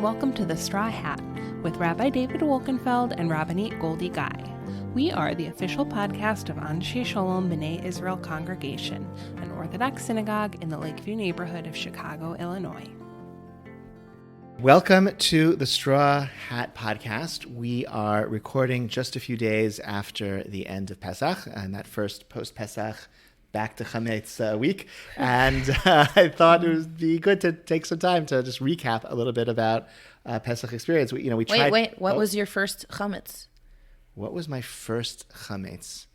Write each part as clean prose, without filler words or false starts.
and welcome to The Straw Hat with Rabbi David Wolkenfeld and Rabbinate Goldie Guy. We are the official podcast of Anshe Shalom B'nai Israel Congregation, an Orthodox synagogue in the Lakeview neighborhood of Chicago, Illinois. Welcome to the Straw Hat Podcast. We are recording just a few days after the end of Pesach, and that first post-Pesach back to Chametz week. And I thought it would be good to take some time to just recap a little bit about Pesach experience. We tried. Wait. What was your first Chametz? What was my first Chametz?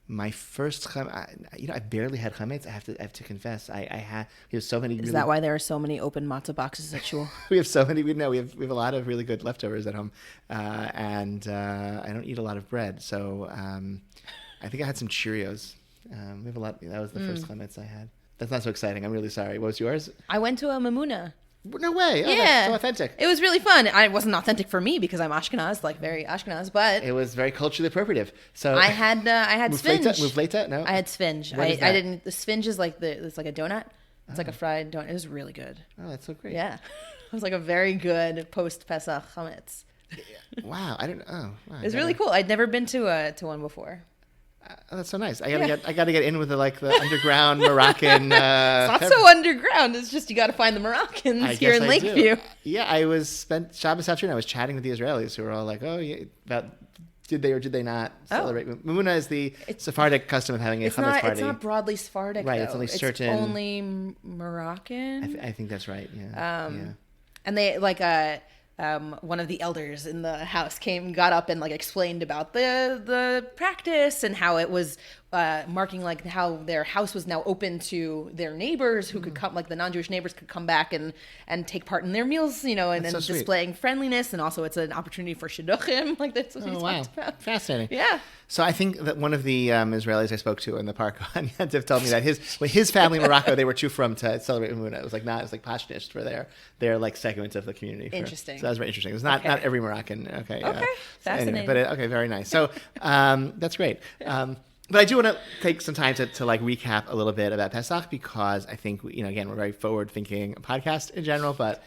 My first Chametz, I barely had Chametz. I have to confess. We have so many. Is that why there are so many open matzah boxes at shul? We have so many. We have a lot of really good leftovers at home, and I don't eat a lot of bread. So I think I had some Cheerios. We have a lot. That was the first Chametz I had. That's not so exciting. I'm really sorry. What was yours? I went to a Mamuna. No way. Oh, yeah. That's so authentic. It was really fun. It wasn't authentic for me because I'm Ashkenaz, like very Ashkenaz, but it was very culturally appropriative. So I had sfinge. Mufleta? No. I had sfinge. What is that? I didn't. The sfinge is it's like a donut. It's like a fried donut. It was really good. Oh, that's so great. Yeah. It was like a very good post Pesach chametz. Wow. I didn't. Oh. Wow, it was really cool. I'd never been to one before. Oh, that's so nice. I gotta get in with the underground Moroccan. It's not so underground. It's just you got to find the Moroccans here in Lakeview. Yeah, I spent Shabbos afternoon. I was chatting with the Israelis who were all like, "Oh, yeah," about did they or did they not celebrate? Mamuna is the Sephardic custom of having a chametz party. It's not broadly Sephardic, right? Though. It's only certain. It's only Moroccan. I think that's right. Yeah. And they one of the elders in the house got up and explained about the practice and how it was marking how their house was now open to their neighbors who could come, the non-Jewish neighbors could come back and take part in their meals, and so displaying friendliness, and also it's an opportunity for shidduchim, that's what we talked about. Fascinating. Yeah. So I think that one of the Israelis I spoke to in the park on Yantiv told me that his family in Morocco, they were too from to celebrate Mamuna. It was Pashtunisht for their segment of the community. Interesting. So that was very interesting. It was not every Moroccan. Okay. Fascinating. Anyway, but very nice. So that's great. But I do want to take some time to recap a little bit about Pesach because I think again we're very forward-thinking podcast in general, but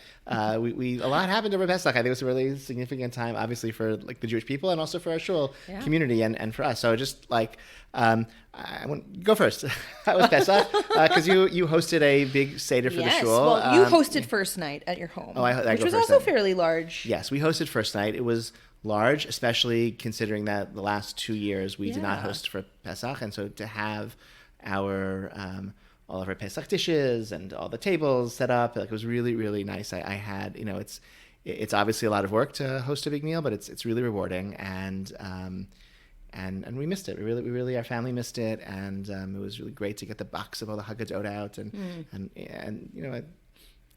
we a lot happened over Pesach. I think it was a really significant time, obviously for the Jewish people and also for our shul community and for us. So just I want to go first. How was Pesach? Because you hosted a big seder for the shul. Well, you hosted first night at your home, which was also fairly large. Yes, we hosted first night. It was large, especially considering that the last 2 years we did not host for Pesach, and so to have our all of our Pesach dishes and all the tables set up, it was really, really nice. I had it's obviously a lot of work to host a big meal, but it's really rewarding, and we missed it. We really our family missed it, and it was really great to get the box of all the Haggadot out and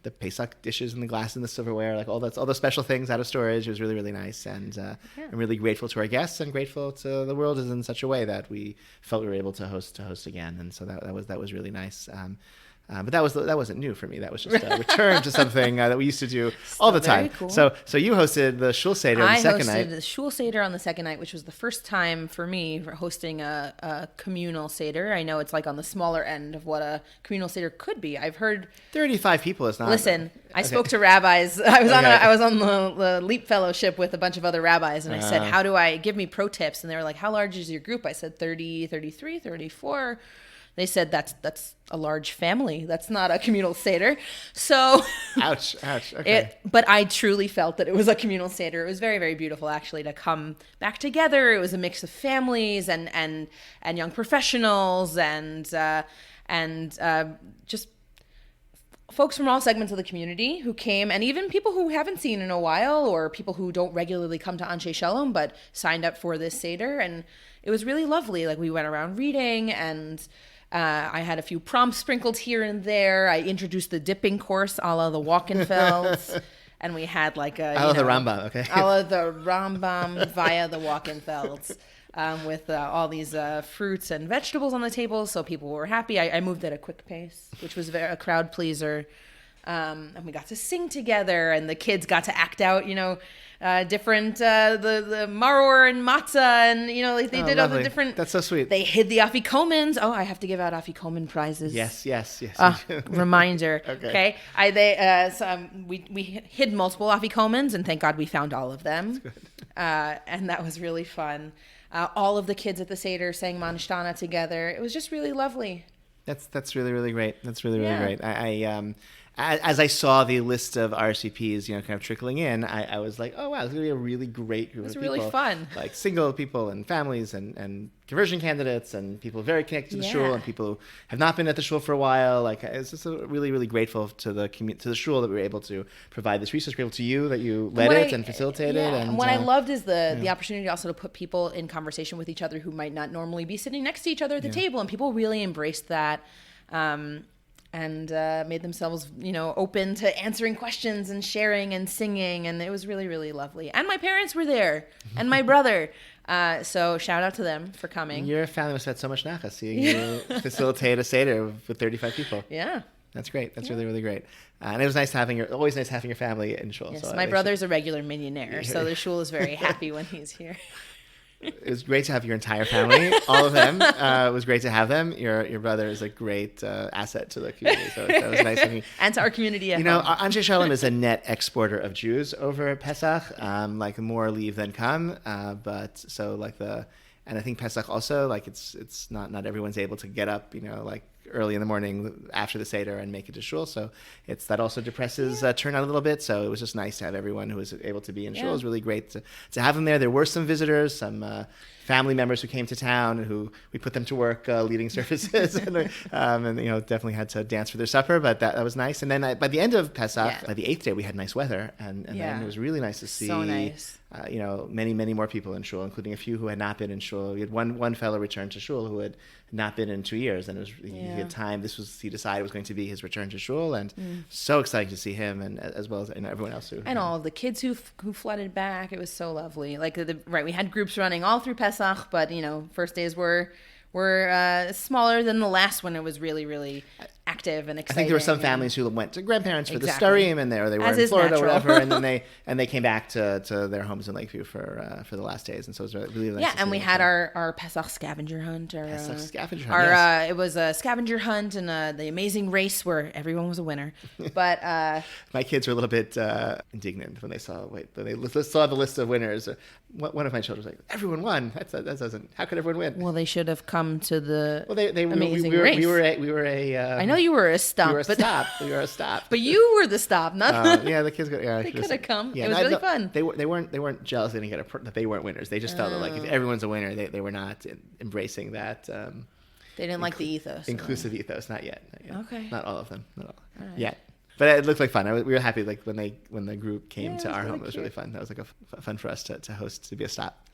the Pesach dishes and the glass and the silverware, all those special things out of storage. It was really, really nice. And I'm really grateful to our guests and grateful to the world is in such a way that we felt we were able to host again. And so that was really nice. But that wasn't new for me. That was just a return to something that we used to do all the time. Cool. So you hosted the Shulsay on the second night. I hosted the Shulsay on the second night, which was the first time for me for hosting a communal Seder. I know it's on the smaller end of what a communal Seder could be. I've heard 35 people is not. Listen, I spoke to rabbis. I was on the Leap Fellowship with a bunch of other rabbis, and I said, give me pro tips? And they were like, how large is your group? I said 30, 33, 34. They said that's a large family. That's not a communal Seder. So, ouch. Okay. But I truly felt that it was a communal Seder. It was very, very beautiful, actually, to come back together. It was a mix of families and young professionals and just folks from all segments of the community who came, and even people who haven't seen in a while, or people who don't regularly come to Anshe Shalom but signed up for this Seder. And it was really lovely. We went around reading, and I had a few prompts sprinkled here and there. I introduced the dipping course a la the Walkenfelds. And we had the Rambam, okay. A la the Rambam via the Walkenfelds. With all these fruits and vegetables on the table, so people were happy. I moved at a quick pace, which was a crowd pleaser. And we got to sing together, and the kids got to act out, different the maror and matzah, and they did all the different. That's so sweet. They hid the afikomens. Oh, I have to give out afikomen prizes. Yes. Reminder. Okay. We hid multiple afikomens, and thank God we found all of them. That's good. And that was really fun. All of the kids at the Seder sang Manishtana together. It was just really lovely. That's really, really great. That's really, really great. I as I saw the list of RSVPs, kind of trickling in, I was like, oh wow, it's gonna be a really great group of people. It was really fun. Like single people and families and conversion candidates and people very connected to the shul and people who have not been at the shul for a while. Like, it's just really, really grateful to the shul that we were able to provide this resource, grateful to you that you led it and facilitated. And what I loved is the opportunity also to put people in conversation with each other who might not normally be sitting next to each other at the table, and people really embraced that. And made themselves, open to answering questions and sharing and singing. And it was really, really lovely. And my parents were there and my brother. So shout out to them for coming. Your family must have had so much nachas seeing you facilitate a Seder with 35 people. Yeah. That's great. That's really, really great. And it was always nice having your family in shul. Yes, so my brother's a regular millionaire, so the shul is very happy when he's here. It was great to have your entire family, all of them. It was great to have them. Your brother is a great asset to the community, so that was nice of you. And to our community at home. Anshe Shalom is a net exporter of Jews over at Pesach. Like more leave than come. And I think Pesach also, like it's not everyone's able to get up, like early in the morning after the Seder and make it to shul. So that also depresses turnout a little bit. So it was just nice to have everyone who was able to be in shul. It was really great to have them there. There were some visitors, some family members who came to town and who we put them to work leading services and definitely had to dance for their supper, but that was nice. And then by the end of Pesach, by the 8th day, we had nice weather and then it was really nice to see so nice. Many more people in shul, including a few who had not been in shul. We had one fellow return to shul who had not been in 2 years, and he had time. He decided it was going to be his return to shul, and so exciting to see him, and as well as everyone else and all of the kids who flooded back. It was so lovely. Like we had groups running all through Pesach, but first days were smaller than the last one. It was really, really active and exciting. I think there were some families who went to grandparents for the Starim, and they were in Florida or whatever, and then they came back to their homes in Lakeview for the last days, and so it was really nice. Yeah, and we had our Pesach scavenger hunt. It was a scavenger hunt and the amazing race where everyone was a winner. But my kids were a little bit indignant when they saw the list of winners. One of my children was like, "Everyone won. That doesn't. How could everyone win?" Well, they should have come to the amazing race. We were a. I know you were a stop. We were a stop. But you were the stop, not the kids. They could have come. Yeah, it was really fun. They weren't jealous they didn't get that they weren't winners. They just felt that like if everyone's a winner, they were not embracing that. They didn't like the ethos. Inclusive ethos, not yet. Okay. Not all of them. Not all. Right. Yet. But it looked like fun. We were happy like when the group came to our home. It was really fun. That was like fun for us to host, to be a stop.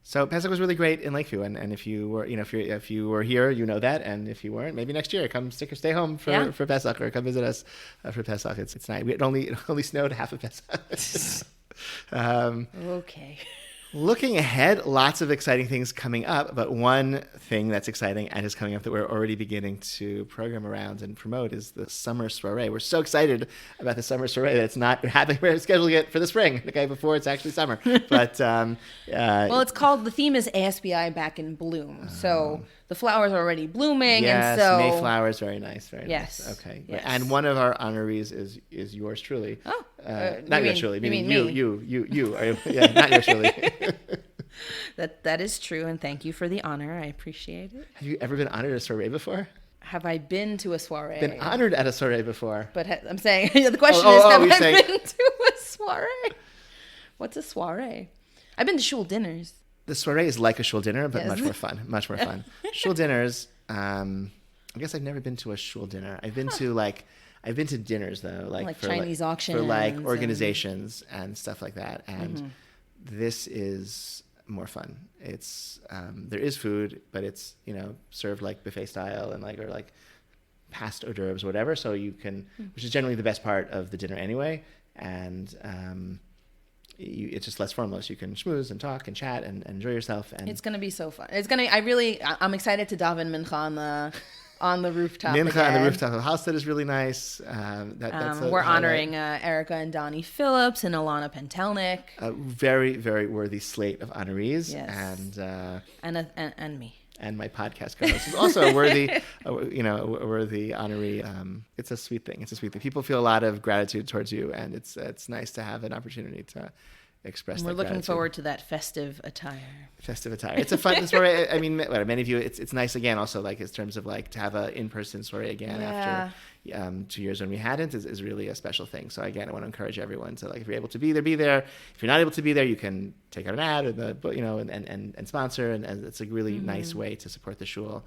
So Pesach was really great in Lakeview, and if you were, if you were here, that, and if you weren't, maybe next year, come stay home for Pesach, or come visit us for Pesach. It's nice. It only snowed half of Pesach. Okay. Looking ahead, lots of exciting things coming up, but one thing that's exciting and is coming up that we're already beginning to program around and promote is the summer soiree. We're so excited about the summer soiree that it's not happening. We're scheduling it for the spring, before it's actually summer. But well, it's called, the theme is ASBI Back in Bloom. So the flowers are already blooming. Yes, and so Mayflowers, very nice, very nice. Okay, yes. And one of our honorees is yours truly. Oh, not yours truly. Meaning you. You. Yeah, not yours truly. That is true, and thank you for the honor. I appreciate it. Have you ever been honored at a soiree before? Have I been to a soiree? Been honored at a soiree before? But I'm saying the question is, have I been to a soiree? What's a soiree? I've been to shul dinners. The soiree is like a shul dinner, but much more fun. Much more fun. Shul dinners. I guess I've never been to a shul dinner. I've been to dinners though, like for Chinese auctions, for like organizations and stuff like that. And this is more fun. It's there is food, but it's served like buffet style and or past hors d'oeuvres, whatever. So you can, which is generally the best part of the dinner anyway. And it's just less formal, so you can schmooze and talk and chat and enjoy yourself. And it's gonna be so fun. I'm excited to daven mincha on the rooftop. Mincha again. on the rooftop of Halstead is really nice. That's We're highlight. honoring Erica and Donnie Phillips and Alana Pentelnik. A very, very worthy slate of honorees. Yes. And me. And my podcast co-host is also a worthy, a worthy honoree. It's a sweet thing. People feel a lot of gratitude towards you, and it's nice to have an opportunity to express. We're looking forward to that festive attire. It's a fun soiree. I mean, many of you, it's nice again. Also, like in terms of like to have a in-person soiree again after 2 years when we hadn't is really a special thing. So again, I want to encourage everyone to, like, if you're able to be there, be there. If you're not able to be there, you can take out an ad and sponsor, and it's a really nice way to support the shul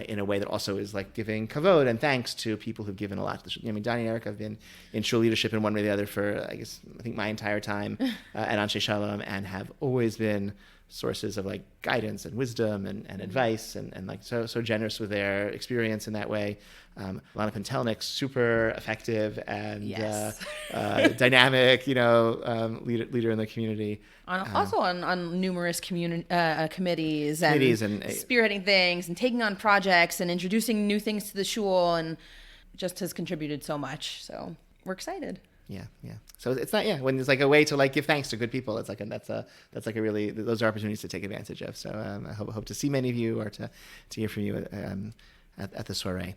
in a way that also is like giving kavod and thanks to people who've given a lot to the shul. I mean, Donnie and Eric have been in shul leadership in one way or the other for I think my entire time at Anshe Shalom, and have always been sources of like guidance and wisdom and advice and like so generous with their experience in that way. Lana Pentelnik, super effective and dynamic, leader in the community. Also on numerous committees and spearheading things and taking on projects and introducing new things to the shul, and just has contributed so much. So we're excited. Yeah. So it's not when there's like a way to like give thanks to good people. It's like that's a really, those are opportunities to take advantage of. So I hope to see many of you or to hear from you at the soiree.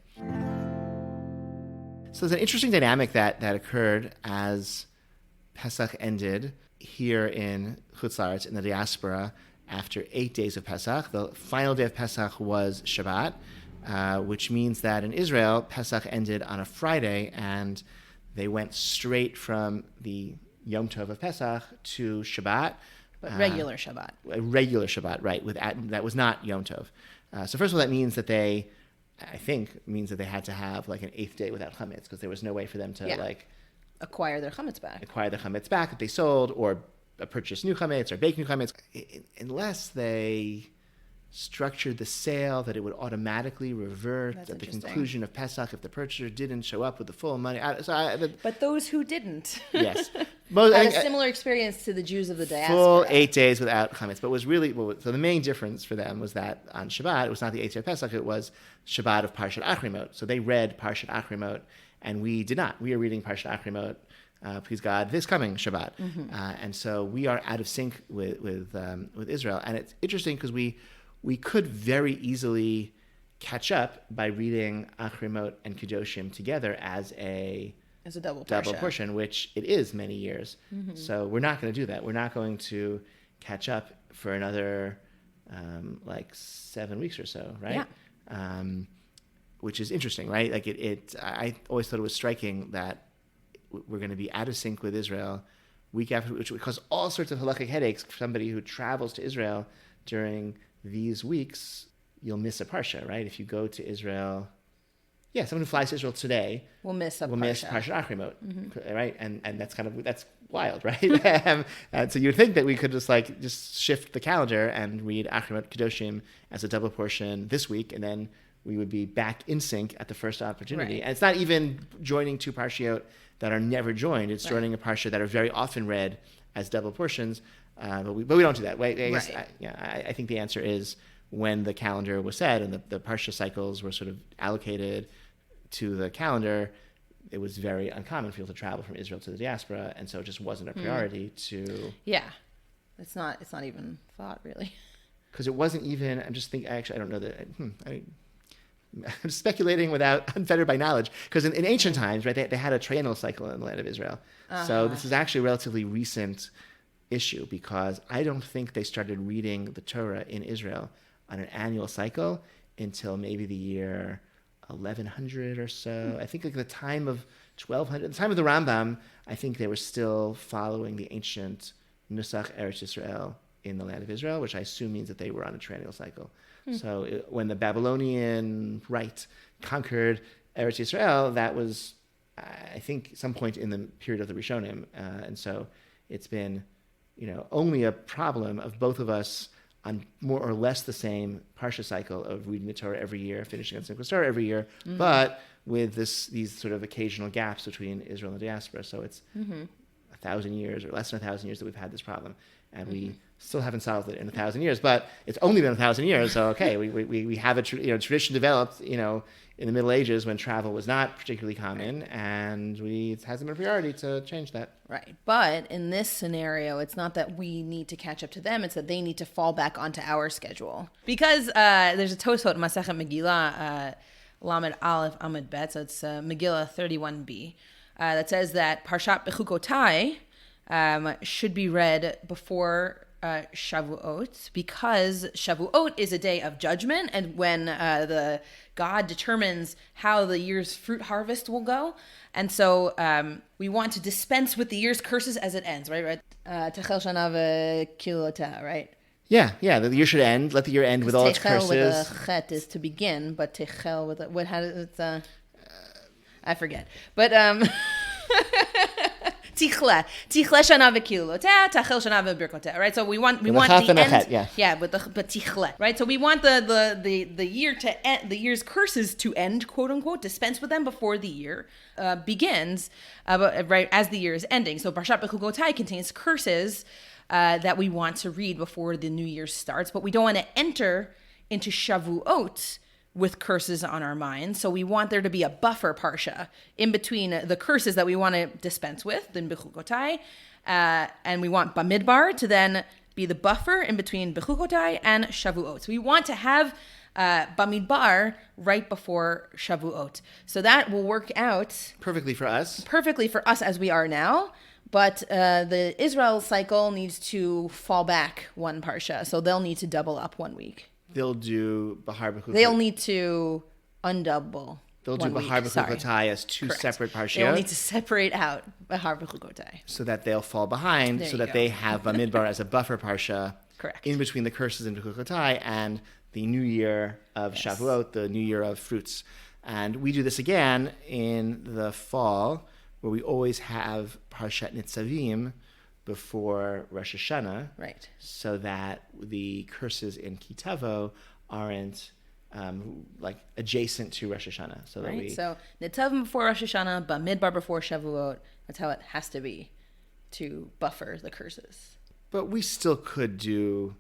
So there's an interesting dynamic that occurred as Pesach ended here in Chutz La'aretz, in the diaspora, after 8 days of Pesach. The final day of Pesach was Shabbat, which means that in Israel, Pesach ended on a Friday, and they went straight from the Yom Tov of Pesach to Shabbat. But regular Shabbat. A regular Shabbat, right. That was not Yom Tov. So first of all, that means that they had to have like an 8th day without chametz, because there was no way for them to acquire their chametz back that they sold, or purchase new chametz or bake new chametz, unless they structured the sale that it would automatically revert at the conclusion of Pesach if the purchaser didn't show up with the full money. But those who didn't, yes, had a similar experience to the Jews of the diaspora. Full 8 days without chametz, but was really so the main difference for them was that on Shabbat it was not the 8th day of Pesach; it was Shabbat of Parshat Achrei. So they read Parshat Achrei, and we did not. We are reading Parshat Achrei. Please God, this coming Shabbat, and so we are out of sync with Israel, and it's interesting because we could very easily catch up by reading Achrei and Kedoshim together as a double portion, which it is many years. So we're not going to do that. We're not going to catch up for another 7 weeks or so, right? Yeah. Which is interesting, right? Like I always thought it was striking that we're going to be out of sync with Israel week after, which would cause all sorts of halakhic headaches for somebody who travels to Israel during these weeks. You'll miss a parsha, right? If you go to Israel, someone who flies to Israel today will miss Parshat Achrei, right? And that's wild, right? And so you'd think that we could just shift the calendar and read Achrei Kedoshim as a double portion this week, and then we would be back in sync at the first opportunity. Right. And it's not even joining two parshiot that are never joined. It's joining a parsha that are very often read as double portions. But we don't do that. I think the answer is when the calendar was set and the parsha cycles were sort of allocated to the calendar, it was very uncommon for people to travel from Israel to the diaspora, and so it just wasn't a priority to. Yeah, it's not even thought really. Because it wasn't even. I'm just thinking. Actually, I don't know that. I'm speculating without unfettered by knowledge. Because in ancient times, right, they had a triennial cycle in the land of Israel. So this is actually a relatively recent issue, because I don't think they started reading the Torah in Israel on an annual cycle until maybe the year 1100 or so. I think like the time of 1200, the time of the Rambam, I think they were still following the ancient Nusach Eretz Yisrael in the land of Israel, which I assume means that they were on a triennial cycle. So when the Babylonian conquered Eretz Yisrael, that was, I think, some point in the period of the Rishonim. And so it's been, only a problem of both of us on more or less the same parsha cycle of reading the Torah every year, finishing on Simchas Torah every year, but with these sort of occasional gaps between Israel and the diaspora. So it's 1,000 years or less than 1,000 years that we've had this problem, and we still haven't solved it in 1,000 years. But it's only been 1,000 years, so okay, we have a tradition developed, in the Middle Ages when travel was not particularly common, and it hasn't been a priority to change that. Right. But in this scenario, it's not that we need to catch up to them. It's that they need to fall back onto our schedule. Because there's a Tosfot, Masechet Megillah, Lamed Aleph Amud Bet, so it's Megillah 31b, that says that Parshat Bechukotai should be read before Shavuot, because Shavuot is a day of judgment, and when the God determines how the year's fruit harvest will go. And so we want to dispense with the year's curses as it ends, right? Techel shana v'kilotah, right? Yeah. The year should end. Let the year end with all its curses. With a chet is to begin, but techel with what? How does it? I forget. But Tichle shana v'kilotah, tachel shana v'birkotah. Right. So we want the end. Yeah. But tichle. Right. So we want the year to end, the year's curses to end, quote unquote, dispense with them before the year begins, right as the year is ending. So Parshat Bechukotai contains curses that we want to read before the new year starts, but we don't want to enter into Shavuot with curses on our minds. So we want there to be a buffer parsha in between the curses that we want to dispense with, then Bechukotai, and we want Bamidbar to then be the buffer in between Bechukotai and Shavuot. So we want to have Bamidbar right before Shavuot. So that will work out perfectly for us as we are now. But the Israel cycle needs to fall back one parsha, so they'll need to double up 1 week. They'll do Bahar Bechukotai. They'll need to undouble. They'll do Bahar Bechukotai as two separate parshiot. They'll need to separate out Bahar Bechukotai. So that they'll fall behind, so that they have Bamidbar as a buffer parsha. Correct. In between the curses in Bechukotai and the new year of Shavuot, the new year of fruits. And we do this again in the fall, where we always have Parshat Nitzavim before Rosh Hashanah, right? So that the curses in Kitavo aren't adjacent to Rosh Hashanah. So Nitzavim before Rosh Hashanah, Bamidbar before Shavuot. That's how it has to be to buffer the curses. But we still could do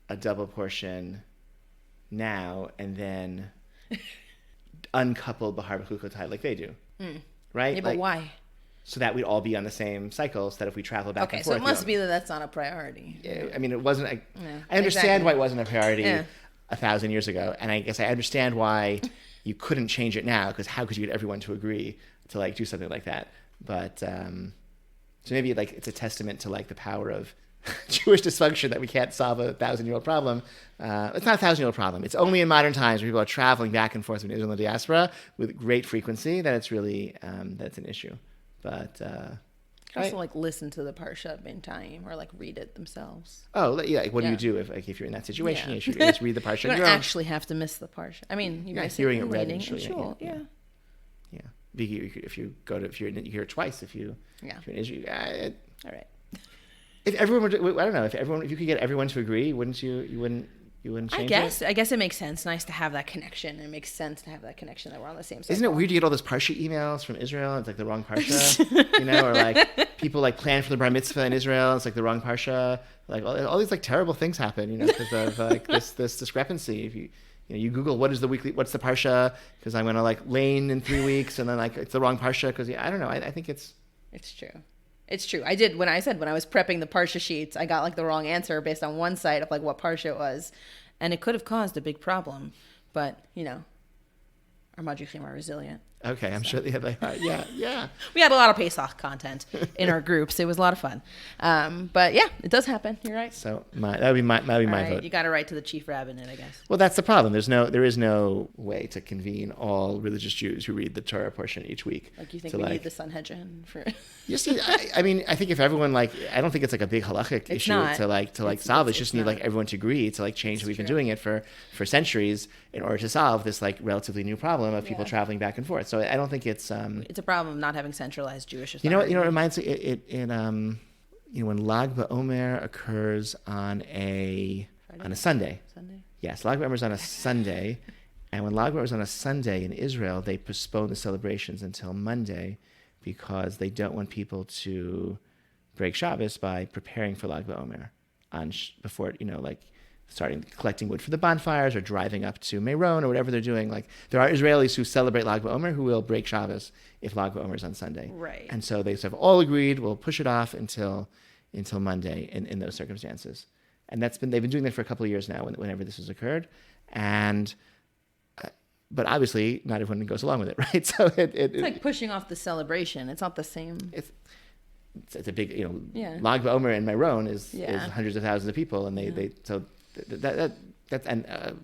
a double portion now and then uncouple Bahar Bechukotai like they do, right? Yeah, but why? So that we'd all be on the same cycle, so that if we travel back and forth. Okay, so it must be that that's not a priority. Yeah, I mean, it wasn't. I understand why it wasn't a priority 1,000 years ago, and I guess I understand why you couldn't change it now, because how could you get everyone to agree to do something like that? But so maybe it's a testament to the power of Jewish dysfunction that we can't solve a 1,000-year-old problem. It's not a 1,000-year-old problem. It's only in modern times where people are traveling back and forth between Israel and the diaspora with great frequency that it's really that's an issue. But also listen to the Parsha B'intayim or read it themselves. Oh yeah, what do you do if you're in that situation? You should just read the Parsha. You don't actually have to miss the Parsha. I mean, you guys hearing it read in shul. Yeah. If you hear it twice. If you're in Israel, all right. If everyone would, I don't know. If you could get everyone to agree, wouldn't you? You wouldn't change it? I guess it makes sense. Nice to have that connection. It makes sense to have that connection that we're on the same side. Isn't it weird to get all those Parsha emails from Israel? It's the wrong Parsha, or people people plan for the bar mitzvah in Israel. It's the wrong Parsha. All these terrible things happen, because of this discrepancy. If you Google what's the Parsha, because I'm gonna lane in 3 weeks, and then it's the wrong Parsha because I don't know. I think it's true. It's true. I did when I was prepping the Parsha sheets, I got the wrong answer based on one site of what Parsha it was, and it could have caused a big problem. But our Madrichim are resilient. Okay, I'm sure they have. Yeah. We had a lot of Pesach content in our groups. It was a lot of fun. But yeah, it does happen. You're right. So that would be my vote. You got to write to the chief rabbinate, I guess. Well, that's the problem. There is no way to convene all religious Jews who read the Torah portion each week. You think we need the Sanhedrin for? You see, I mean, I think if everyone I don't think it's a big halachic issue to solve. It's just need everyone to agree to change. We've been doing it for centuries in order to solve this relatively new problem of people traveling back and forth. So I don't think it's a problem not having centralized Jewish authority. It reminds me when Lag BaOmer occurs on a Sunday. Yes, Lag BaOmer is on a Sunday, and when Lag BaOmer is on a Sunday in Israel, they postpone the celebrations until Monday because they don't want people to break Shabbos by preparing for Lag BaOmer before, like starting collecting wood for the bonfires or driving up to Meron or whatever they're doing. Like there are Israelis who celebrate Lag BaOmer who will break Shabbos if Lag BaOmer is on Sunday. Right. And so they sort of all agreed, we'll push it off until Monday in those circumstances. And they've been doing that for a couple of years now whenever this has occurred. And but obviously not everyone goes along with it, right? So it's like pushing off the celebration. It's not the same. It's a big, Lag BaOmer in Meron is hundreds of thousands of people, and that's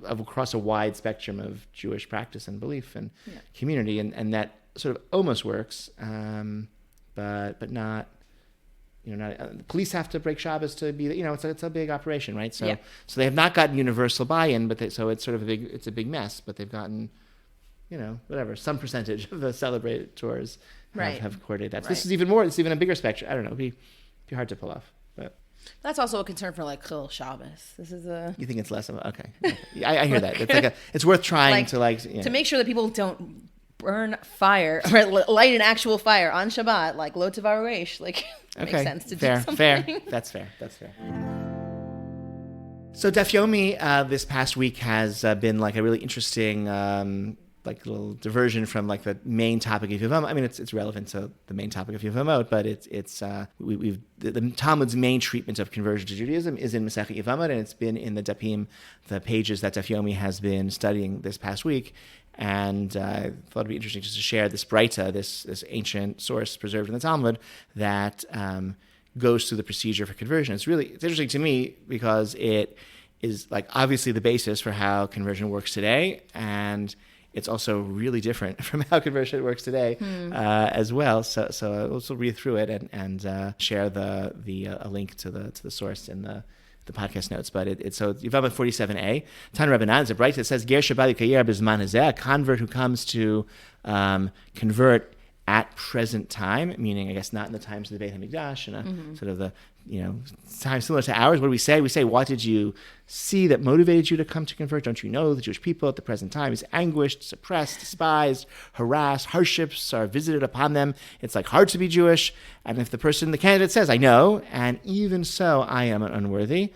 across a wide spectrum of Jewish practice and belief and community, and that sort of almost works, but not. The police have to break Shabbos to be, it's a big operation, right? So they have not gotten universal buy-in, so it's sort of it's a big mess, but they've gotten, some percentage of the celebrators have coordinated that. So this is even a bigger spectrum. I don't know, it'd be hard to pull off, but. That's also a concern for like Chil Shabbos. This is You think it's less of okay. I hear that. It's it's worth trying to make sure that people don't burn fire or light an actual fire on Shabbat, like Lo Tavar Reish. Like makes sense to do something. Fair. That's fair. So Daf Yomi this past week has been like a really interesting little diversion from like the main topic of Yevamot. I mean, it's relevant to the main topic of Yevamot, but the Talmud's main treatment of conversion to Judaism is in Masechet Yevamot, and it's been in the Dapim, the pages that Daf Yomi has been studying this past week. And I thought it'd be interesting just to share this Breita, this ancient source preserved in the Talmud that goes through the procedure for conversion. It's interesting to me because it is like obviously the basis for how conversion works today, and it's also really different from how conversion works today as well. So I'll also read through it and share a link to the source in the podcast notes. But it's Yevamot 47a. Tan Rabbanan is a bright that says Ger Shabbat Yikayer B'Zman Hazeh, a convert who comes to convert at present time, meaning I guess not in the times of the Beit HaMikdash, and sort of the time similar to ours. What do we say? We say, what did you see that motivated you to come to convert? Don't you know the Jewish people at the present time is anguished, suppressed, despised, harassed, hardships are visited upon them. It's like hard to be Jewish. And if the candidate says, I know, and even so I am unworthy,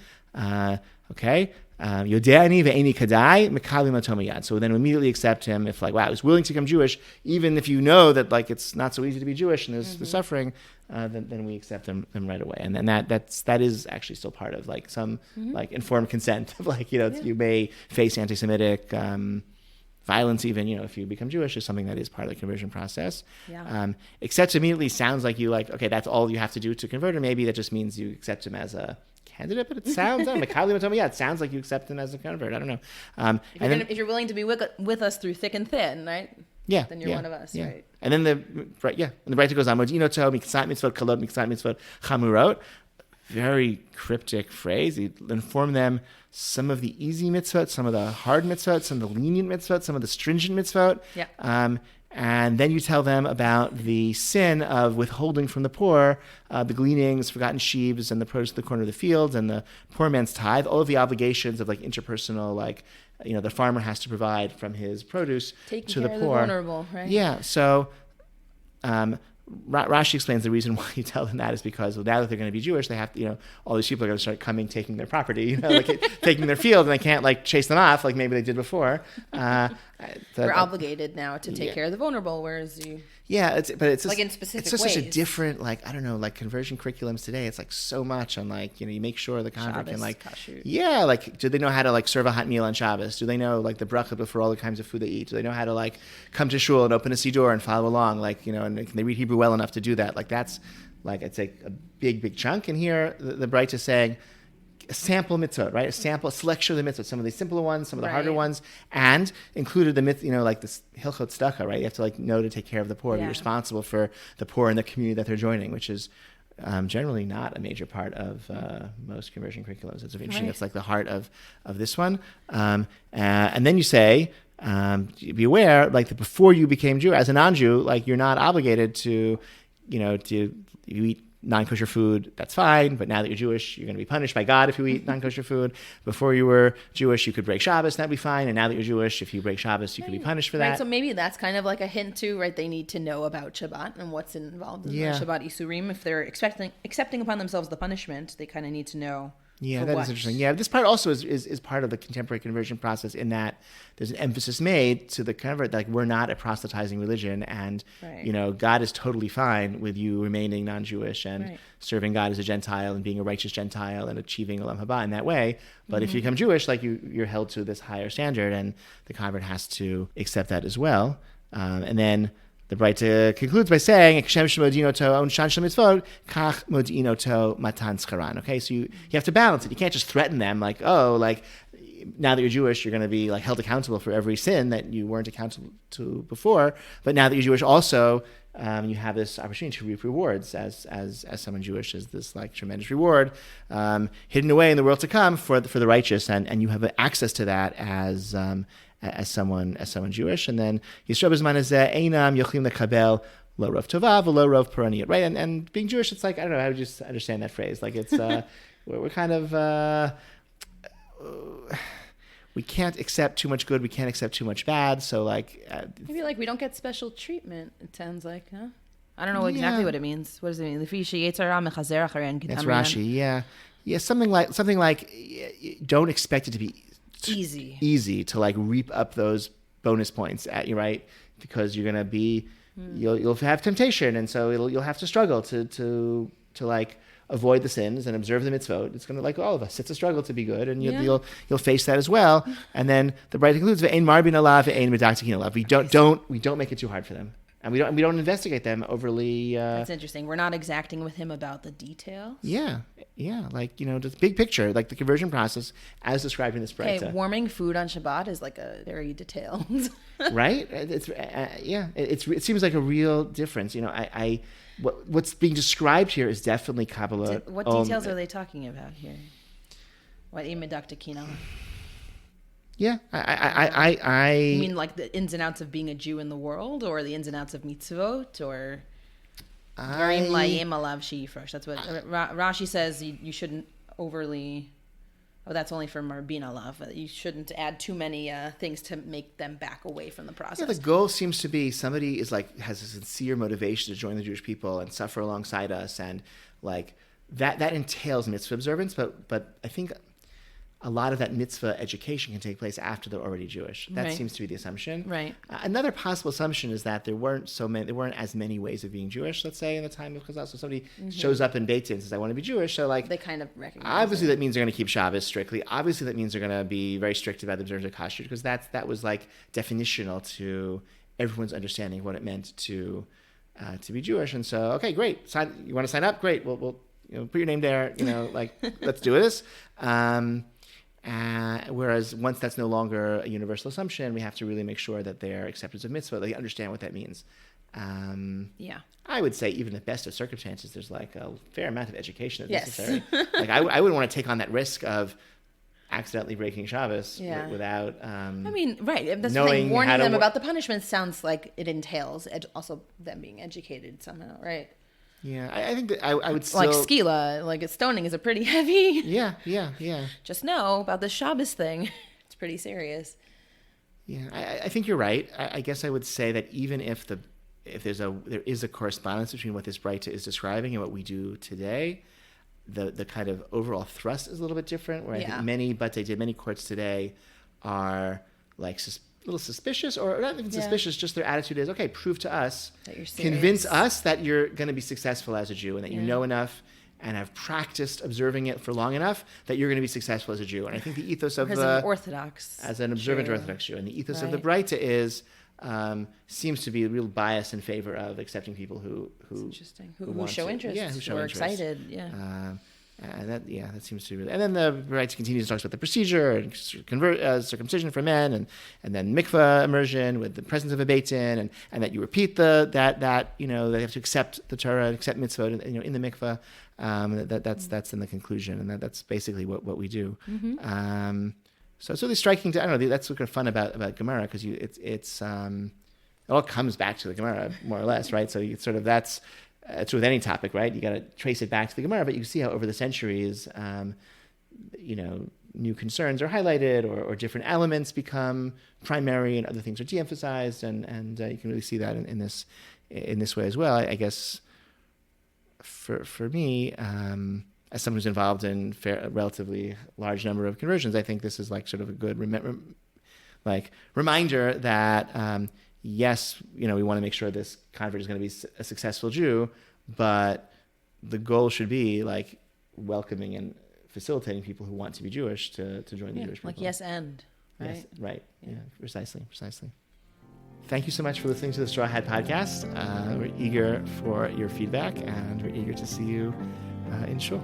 Yodeani ve'eni kadai mekali matom yad. So then immediately accept him if I was willing to become Jewish, even if you know that it's not so easy to be Jewish and there's the suffering, then we accept them right away. And then that is actually still part of some informed consent of you may face anti-Semitic violence even if you become Jewish is something that is part of the conversion process. Accept immediately sounds like you okay, that's all you have to do to convert, or maybe that just means you accept him as a candidate, but it sounds it sounds like you accept him as a convert. I don't know. If you're willing to be with us through thick and thin, right? Yeah, then you're one of us, right? And then the Breita goes on. Modinoto miksat mitzvot kalot miksat mitzvot chamurot. Very cryptic phrase. You inform them some of the easy mitzvot, some of the hard mitzvot, some of the lenient mitzvot, some of the stringent mitzvot. Yeah. And then you tell them about the sin of withholding from the poor, the gleanings, forgotten sheaves, and the produce of the corner of the field, and the poor man's tithe, all of the obligations of interpersonal, the farmer has to provide from his produce to the poor. Taking care of the vulnerable, right? Yeah. So Rashi explains the reason why you tell them that is because now that they're going to be Jewish, they have to, all these people are going to start coming, taking their property, taking their field, and they can't chase them off like maybe they did before. We're obligated now to take care of the vulnerable, whereas you. Yeah, it's in specific ways. Such a different conversion curriculums today. It's so much on you make sure the convert can kashrut. Do they know how to serve a hot meal on Shabbos? Do they know the bracha before all the kinds of food they eat? Do they know how to come to shul and open a siddur and follow along? And can they read Hebrew well enough to do that? That's it's a big chunk. And here the Breita is saying a sample mitzvot, right? A selection of the mitzvot, some of the simpler ones, some of the harder ones, and included the mitzvot, this hilchot tzedakah, right? You have to know to take care of the poor, be responsible for the poor in the community that they're joining, which is generally not a major part of most conversion curriculums. It's interesting. It's the heart of this one. And then you say, be aware, that before you became Jew, as a non-Jew, you're not obligated to, you eat non-kosher food, that's fine. But now that you're Jewish, you're going to be punished by God if you eat non-kosher food. Before you were Jewish, you could break Shabbos, that'd be fine. And now that you're Jewish, if you break Shabbos, you could be punished for that. Right, so maybe that's kind of like a hint too, right? They need to know about Shabbat and what's involved in the Shabbat Isurim. If they're accepting upon themselves the punishment, they kind of need to know. Yeah, that is interesting. Yeah, this part also is part of the contemporary conversion process in that there's an emphasis made to the convert, like we're not a proselytizing religion, and God is totally fine with you remaining non-Jewish and serving God as a Gentile and being a righteous Gentile and achieving Olam Haba in that way. But if you become Jewish, like you're held to this higher standard, and the convert has to accept that as well. And then the Braita concludes by saying, "Kshem shemodinoto onshan shel mitzvot, kach modinoto matan scharan." Okay, so you have to balance it. You can't just threaten them like, oh, like now that you're Jewish, you're going to be like held accountable for every sin that you weren't accountable to before. But now that you're Jewish, also you have this opportunity to reap rewards as someone Jewish, is this like tremendous reward hidden away in the world to come for the righteous, and you have access to that as someone Jewish. And then Yisro b'zman hazeh einam yochlim lekabel lo rov tova v'lo rov peraniyot, right? And being Jewish, it's like, I don't know how to just understand that phrase. Like it's we're kind of we can't accept too much good, we can't accept too much bad. So like maybe like we don't get special treatment. It sounds like, huh? I don't know exactly what it means. What does it mean? That's Rashi. Yeah. Something like don't expect it to be easy to like reap up those bonus points at you, right? Because you're gonna be you'll have temptation, and so you'll have to struggle to like avoid the sins and observe the mitzvot. It's gonna, like all of us, it's a struggle to be good, and you'll face that as well. And then the Braita concludes, "Ve'ein marbin alav, ve'ein medaktikin alav." We don't make it too hard for them. And we don't investigate them overly. That's interesting. We're not exacting with him about the details. Yeah. Like, just big picture, like the conversion process as described in this Braita. Okay, warming food on Shabbat is like a very detailed. Right? It's it seems like a real difference. What's being described here is definitely Kabbalah. What details are they talking about here? What imedaktikina? Yeah, I You mean like the ins and outs of being a Jew in the world, or the ins and outs of mitzvot, or Garim layim alav she'yifrosh? That's what Rashi says. You shouldn't overly. Oh, that's only for marbin alav. You shouldn't add too many things to make them back away from the process. Yeah, the goal seems to be somebody has a sincere motivation to join the Jewish people and suffer alongside us, and like that entails mitzvah observance. But I think a lot of that mitzvah education can take place after they're already Jewish. That seems to be the assumption. Right. Another possible assumption is that there weren't as many ways of being Jewish, let's say, in the time of Chazal. So somebody shows up in Beit Din and says, I want to be Jewish. So like, they kind of recognize obviously that means they're going to keep Shabbos strictly. Obviously that means they're going to be very strict about the observance of kashrut, because that was like definitional to everyone's understanding of what it meant to be Jewish. And so, okay, great. You want to sign up? Great. We'll put your name there. Like let's do this. Whereas once that's no longer a universal assumption, we have to really make sure that their acceptance of mitzvah, they understand what that means. I would say even in the best of circumstances, there's like a fair amount of education that's necessary. Like I wouldn't want to take on that risk of accidentally breaking Shabbos without right. That's the thing. Warning them about the punishment sounds like it entails also them being educated somehow, right? Yeah, I think that I would still... Like skila, like stoning is a pretty heavy... Yeah. Just know about the Shabbos thing. It's pretty serious. Yeah, I think you're right. I guess I would say that even if there is a correspondence between what this Braita is describing and what we do today, the kind of overall thrust is a little bit different, where I think many courts today are like a little suspicious, or not even suspicious, just their attitude is, okay, prove to us, that you're serious. Convince us that you're going to be successful as a Jew, and that you know enough and have practiced observing it for long enough that you're going to be successful as a Jew. And I think the ethos of an Orthodox, as an observant Orthodox Jew, and the ethos of the Braita is seems to be a real bias in favor of accepting people who interesting, who show interest, who are excited, And that seems to be really. And then the Braita continues to talk about the procedure and circumcision for men, and then mikvah immersion with the presence of a Beit Din, and that you repeat that they have to accept the Torah, accept mitzvot in the mikvah. That's in the conclusion, and that's basically what we do. So it's really striking. I don't know. That's what's fun about Gemara, because it all comes back to the Gemara more or less, right? So it's sort of that's. it's with any topic, right? You got to trace it back to the Gemara, but you can see how over the centuries, new concerns are highlighted, or different elements become primary and other things are de-emphasized, and you can really see that in this way as well. I guess for me, as someone who's involved in a relatively large number of conversions, I think this is like sort of a good reminder that yes, we want to make sure this convert is going to be a successful Jew, but the goal should be like welcoming and facilitating people who want to be Jewish to join the Jewish people. Like yes and, right? Yes, right. Yeah, precisely. Thank you so much for listening to the Straw Hat Podcast. We're eager for your feedback, and we're eager to see you in Shul.